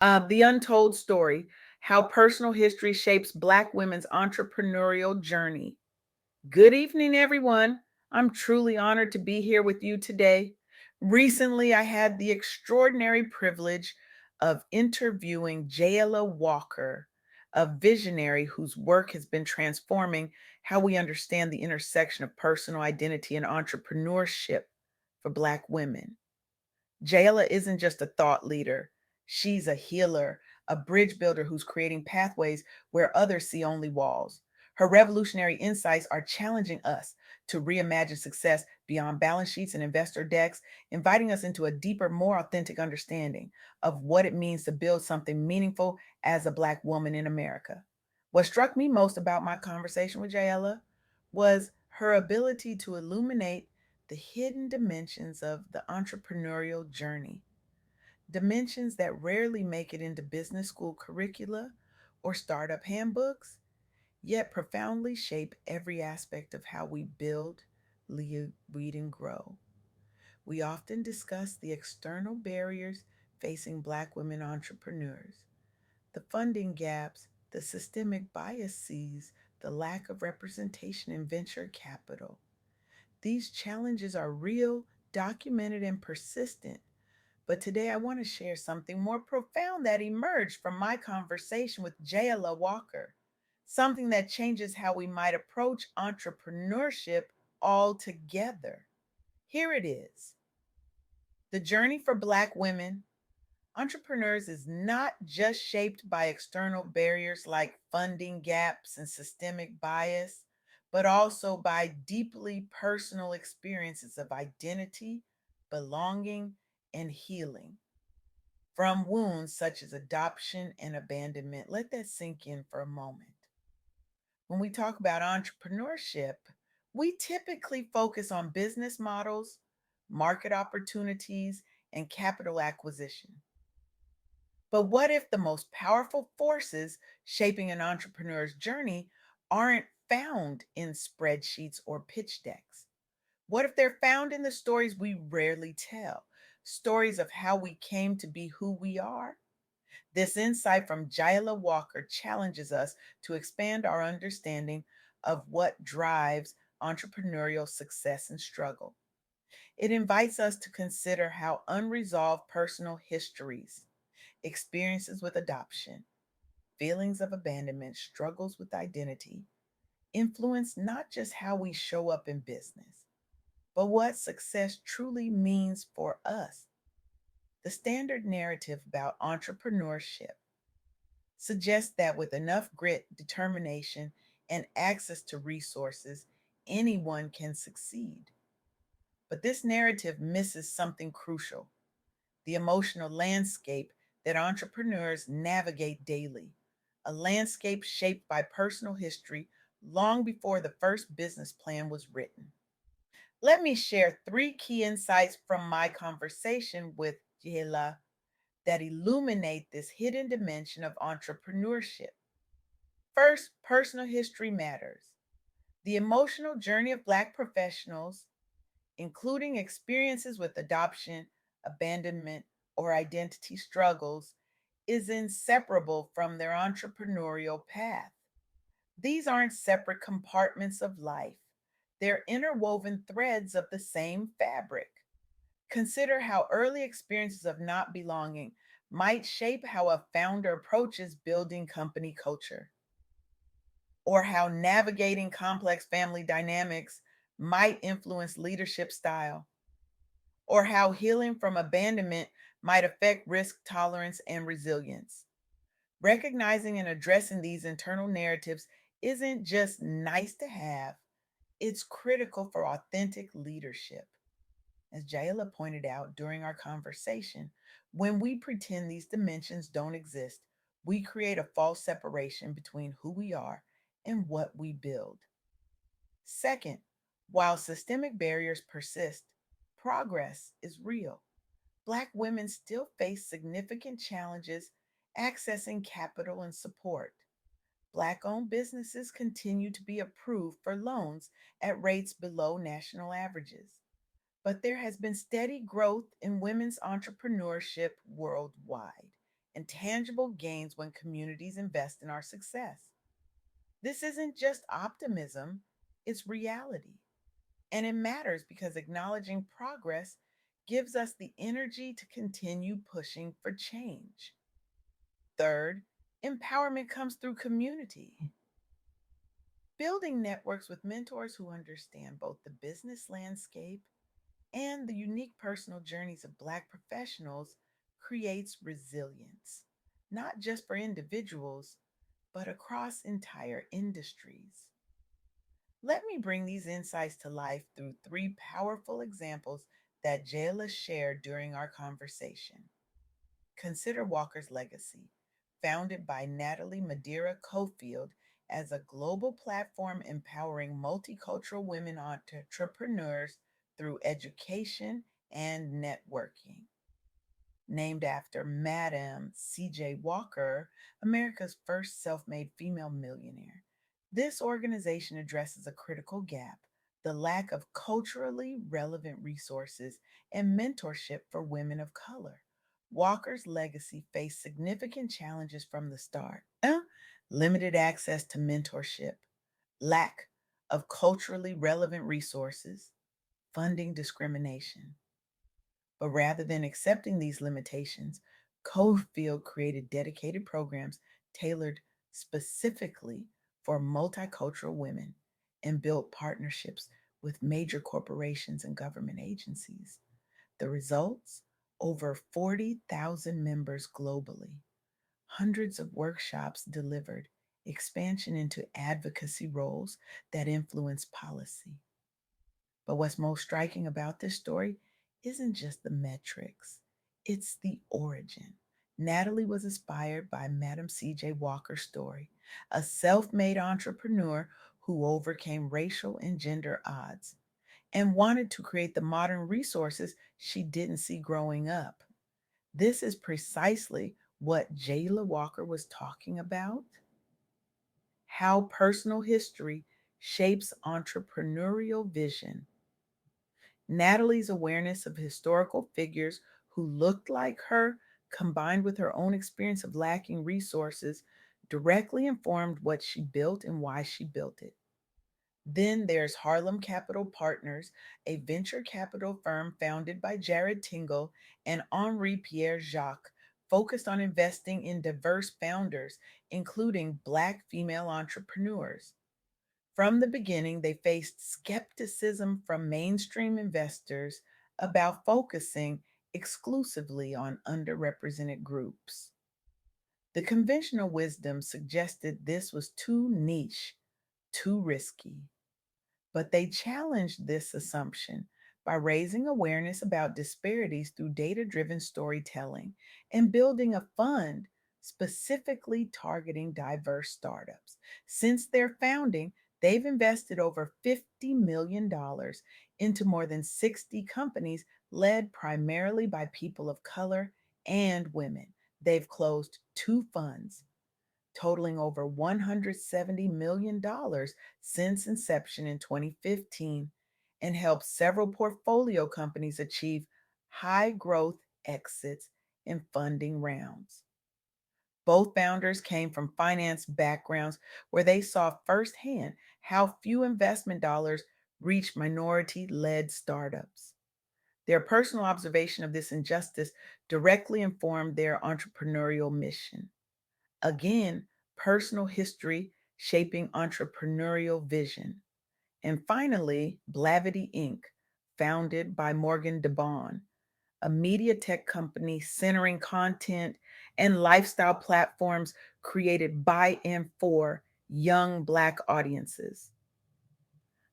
The Untold Story: How Personal History Shapes Black Women's Entrepreneurial Journey. Good evening, everyone. I'm truly honored to be here with you today. Recently, I had the extraordinary privilege of interviewing Jaela Walker, a visionary whose work has been transforming how we understand the intersection of personal identity and entrepreneurship for Black women. Jaela isn't just a thought leader, she's a healer, a bridge builder who's creating pathways where others see only walls. Her revolutionary insights are challenging us to reimagine success beyond balance sheets and investor decks, inviting us into a deeper, more authentic understanding of what it means to build something meaningful as a Black woman in America. What struck me most about my conversation with Jaela was her ability to illuminate the hidden dimensions of the entrepreneurial journey, dimensions that rarely make it into business school curricula or startup handbooks, yet profoundly shape every aspect of how we build, lead, and grow. We often discuss the external barriers facing Black women entrepreneurs, the funding gaps, the systemic biases, the lack of representation in venture capital. These challenges are real, documented, and persistent. But today I want to share something more profound that emerged from my conversation with Jaela Walker, something that changes how we might approach entrepreneurship altogether. Here it is: the journey for Black women entrepreneurs is not just shaped by external barriers like funding gaps and systemic bias, but also by deeply personal experiences of identity, belonging, and healing from wounds such as adoption and abandonment. Let that sink in for a moment. When we talk about entrepreneurship, we typically focus on business models, market opportunities, and capital acquisition. But what if the most powerful forces shaping an entrepreneur's journey aren't found in spreadsheets or pitch decks? What if they're found in the stories we rarely tell? Stories of how we came to be who we are? This insight from Jaila Walker challenges us to expand our understanding of what drives entrepreneurial success and struggle. It invites us to consider how unresolved personal histories, experiences with adoption, feelings of abandonment, struggles with identity influence not just how we show up in business, but what success truly means for us. The standard narrative about entrepreneurship suggests that with enough grit, determination, and access to resources, anyone can succeed. But this narrative misses something crucial: the emotional landscape that entrepreneurs navigate daily, a landscape shaped by personal history long before the first business plan was written. Let me share three key insights from my conversation with Jaela that illuminate this hidden dimension of entrepreneurship. First, personal history matters. The emotional journey of Black professionals, including experiences with adoption, abandonment, or identity struggles, is inseparable from their entrepreneurial path. These aren't separate compartments of life, they're interwoven threads of the same fabric. Consider how early experiences of not belonging might shape how a founder approaches building company culture, or how navigating complex family dynamics might influence leadership style, or how healing from abandonment might affect risk tolerance and resilience. Recognizing and addressing these internal narratives isn't just nice to have, it's critical for authentic leadership. As Jaela pointed out during our conversation, when we pretend these dimensions don't exist, we create a false separation between who we are and what we build. Second, while systemic barriers persist, progress is real. Black women still face significant challenges accessing capital and support. Black owned businesses continue to be approved for loans at rates below national averages. But there has been steady growth in women's entrepreneurship worldwide, and tangible gains when communities invest in our success. This isn't just optimism, it's reality. And it matters because acknowledging progress gives us the energy to continue pushing for change. Third, empowerment comes through community. Building networks with mentors who understand both the business landscape and the unique personal journeys of Black professionals creates resilience, not just for individuals, but across entire industries. Let me bring these insights to life through three powerful examples that Jaela shared during our conversation. Consider Walker's legacy, founded by Natalie Madeira Cofield as a global platform empowering multicultural women entrepreneurs through education and networking. Named after Madame C.J. Walker, America's first self made female millionaire. This organization addresses a critical gap: the lack of culturally relevant resources and mentorship for women of color. Walker's legacy faced significant challenges from the start: limited access to mentorship, lack of culturally relevant resources, funding discrimination. But rather than accepting these limitations, Cofield created dedicated programs tailored specifically for multicultural women and built partnerships with major corporations and government agencies. The results? Over 40,000 members globally, hundreds of workshops delivered, expansion into advocacy roles that influence policy. But what's most striking about this story isn't just the metrics, it's the origin. Natalie was inspired by Madam C.J. Walker's story, a self made entrepreneur who overcame racial and gender odds and wanted to create the modern resources she didn't see growing up. This is precisely what Jaela Walker was talking about: how personal history shapes entrepreneurial vision. Natalie's awareness of historical figures who looked like her, combined with her own experience of lacking resources, directly informed what she built and why she built it. Then there's Harlem Capital Partners, a venture capital firm founded by Jared Tingle and Henri Pierre Jacques, focused on investing in diverse founders, including Black female entrepreneurs. From the beginning, they faced skepticism from mainstream investors about focusing exclusively on underrepresented groups. The conventional wisdom suggested this was too niche, too risky. But they challenged this assumption by raising awareness about disparities through data driven storytelling and building a fund specifically targeting diverse startups. Since their founding, they've invested over $50 million into more than 60 companies led primarily by people of color and women. They've closed two funds totaling over $170 million since inception in 2015, and helped several portfolio companies achieve high growth exits and funding rounds. Both founders came from finance backgrounds where they saw firsthand how few investment dollars reach minority led startups. Their personal observation of this injustice directly informed their entrepreneurial mission. Again, personal history shaping entrepreneurial vision. And finally, Blavity Inc., founded by Morgan DeBon, a media tech company centering content and lifestyle platforms created by and for young Black audiences.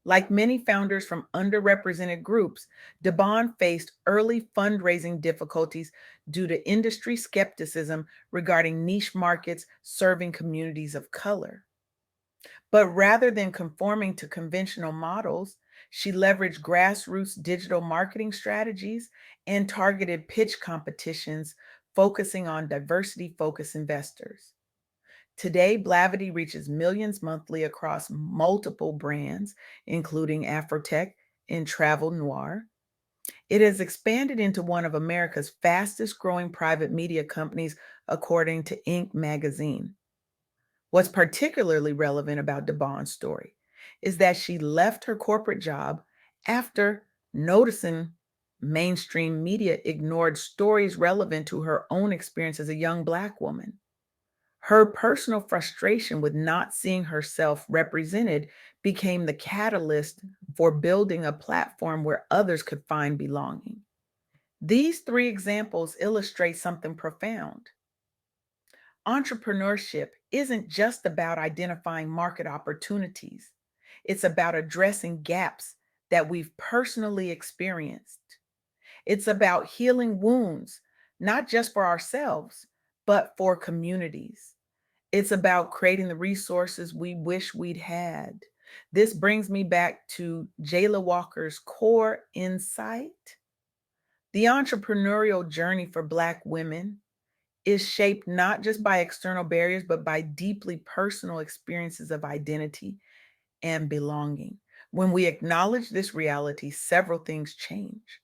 Like many founders from underrepresented groups, DeBon faced early fundraising difficulties due to industry skepticism regarding niche markets serving communities of color. But rather than conforming to conventional models, she leveraged grassroots digital marketing strategies and targeted pitch competitions focusing on diversity focused investors. Today, Blavity reaches millions monthly across multiple brands, including Afrotech and Travel Noir. It has expanded into one of America's fastest growing private media companies, according to Inc. magazine. What's particularly relevant about Devon's story is that she left her corporate job after noticing mainstream media ignored stories relevant to her own experience as a young Black woman. Her personal frustration with not seeing herself represented became the catalyst for building a platform where others could find belonging. These three examples illustrate something profound. Entrepreneurship isn't just about identifying market opportunities, it's about addressing gaps that we've personally experienced. It's about healing wounds, not just for ourselves, but for communities. It's about creating the resources we wish we'd had. This brings me back to Jaela Walker's core insight. The entrepreneurial journey for Black women is shaped not just by external barriers, but by deeply personal experiences of identity and belonging. When we acknowledge this reality, several things change.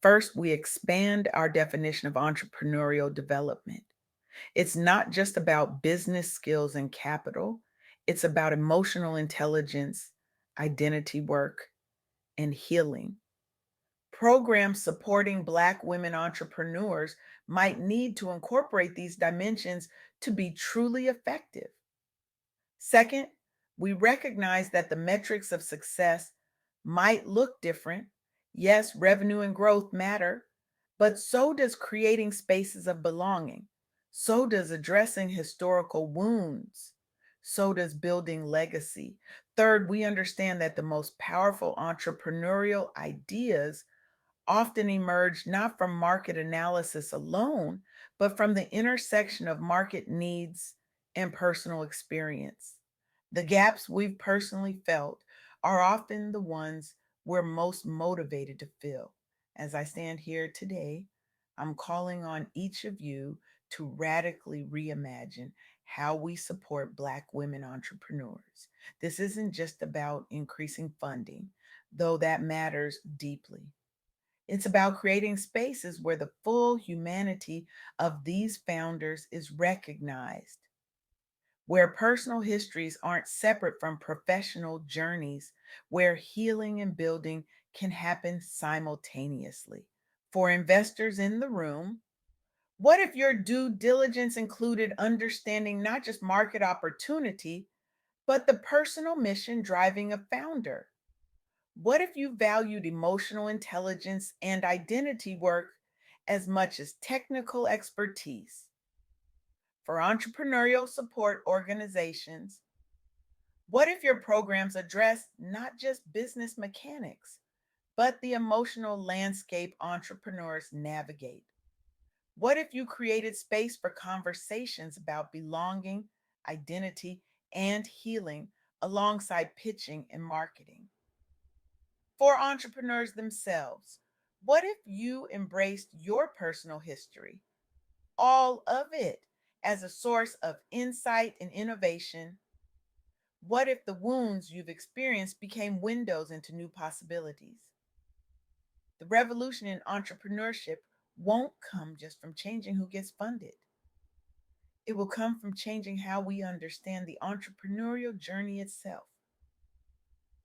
First, we expand our definition of entrepreneurial development. It's not just about business skills and capital, it's about emotional intelligence, identity work, and healing. Programs supporting Black women entrepreneurs might need to incorporate these dimensions to be truly effective. Second, we recognize that the metrics of success might look different. Yes, revenue and growth matter, but so does creating spaces of belonging. So does addressing historical wounds. So does building legacy. Third, we understand that the most powerful entrepreneurial ideas often emerge not from market analysis alone, but from the intersection of market needs and personal experience. The gaps we've personally felt are often the ones we're most motivated to fill. As I stand here today, I'm calling on each of you to radically reimagine how we support Black women entrepreneurs. This isn't just about increasing funding, though that matters deeply. It's about creating spaces where the full humanity of these founders is recognized, where personal histories aren't separate from professional journeys, where healing and building can happen simultaneously. For investors in the room, what if your due diligence included understanding not just market opportunity, but the personal mission driving a founder? What if you valued emotional intelligence and identity work as much as technical expertise? For entrepreneurial support organizations, what if your programs address not just business mechanics, but the emotional landscape entrepreneurs navigate? What if you created space for conversations about belonging, identity, and healing alongside pitching and marketing? For entrepreneurs themselves, what if you embraced your personal history, all of it, as a source of insight and innovation? What if the wounds you've experienced became windows into new possibilities? The revolution in entrepreneurship won't come just from changing who gets funded. It will come from changing how we understand the entrepreneurial journey itself,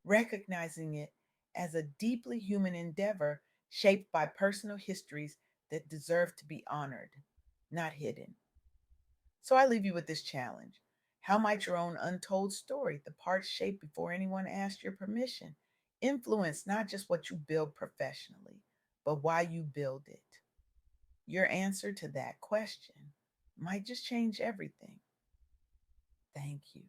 recognizing it as a deeply human endeavor shaped by personal histories that deserve to be honored, not hidden. So I leave you with this challenge. How might your own untold story, the parts shaped before anyone asked your permission, influence not just what you build professionally, but why you build it? Your answer to that question might just change everything. Thank you.